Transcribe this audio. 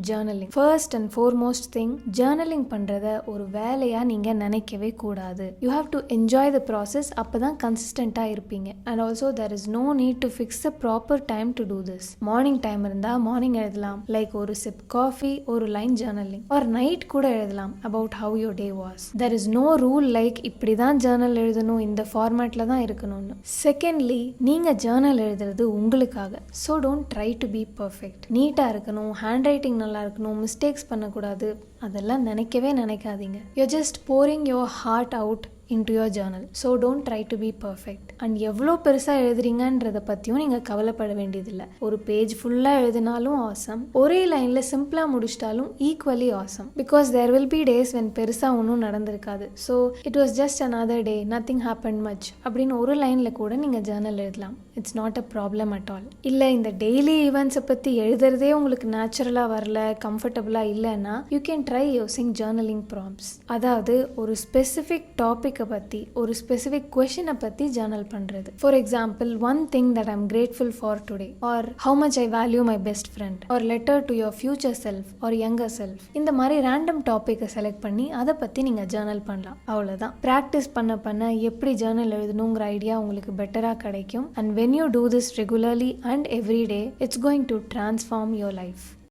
Journaling. First and foremost thing, journaling பண்ணுறத ஒரு வேலையாக நீங்கள் நினைக்கவே கூடாது. You have to enjoy the process. அப்போ தான் கன்சிஸ்டண்ட்டாக இருப்பீங்க. And also there is no need to fix a proper time to do this. Morning time இருந்தால் மார்னிங் எழுதலாம், லைக் ஒரு சிப் காஃபி, ஒரு லைன் ஜேர்னலிங். ஆர் நைட் கூட எழுதலாம் about how your day was. There is no rule like இப்படி தான் Journal எழுதணும், இந்த ஃபார்மேட்டில் தான் இருக்கணும்னு. செகண்ட்லி, நீங்கள் ஜேர்னல் எழுதுறது உங்களுக்காக. So don't try to be perfect. நீட்டாக இருக்கணும், ஹேண்ட் ரைட்டிங் நல்லா இருக்கணும், மிஸ்டேக்ஸ் பண்ணக்கூடாது, அதெல்லாம் நினைக்கவே நினைக்காதீங்க. You just pouring your heart out into your journal. So don't try to be perfect. And எவ்வளோ பெருசாக எழுதுறீங்கன்றதை பற்றியும் நீங்கள் கவலைப்பட வேண்டியதில்லை. ஒரு பேஜ் ஃபுல்லாக எழுதினாலும் ஆசம், ஒரே லைனில் சிம்பிளாக முடிச்சிட்டாலும் equally awesome. Because there will be days when பெருசாக ஒன்றும் நடந்திருக்காது. So it was just another day, nothing happened much அப்படின்னு ஒரு லைனில் கூட நீங்கள் ஜேர்னல் எழுதலாம். It's not a problem at all. இல்லை இந்த டெய்லி ஈவெண்ட்ஸை பற்றி எழுதுறதே உங்களுக்கு நேச்சுரலாக வரல, கம்ஃபர்டபுளாக இல்லைன்னா you can try using journaling prompts. அதாவது ஒரு ஸ்பெசிஃபிக் டாபிக் பத்தி, ஒரு ஸ்பெசிபிக் கொஸ்டினை பத்தி ஜேர்னல் பண்றது. For example, one thing that I'm grateful for today, or how much I value my best friend, or letter to your future self or younger self. இந்த மாதிரி random டாப்பிக்கை select பண்ணி அதை பத்தி நீங்க ஜேர்னல் பண்ணலாம். அவ்வளவுதான். ப்ராக்டிஸ் பண்ண பண்ண எப்படி ஜேர்னல் எழுதணுங்கிற ஐடியா உங்களுக்கு பெட்டரா கிடைக்கும். And when you do this regularly and every day, it's going to transform your life.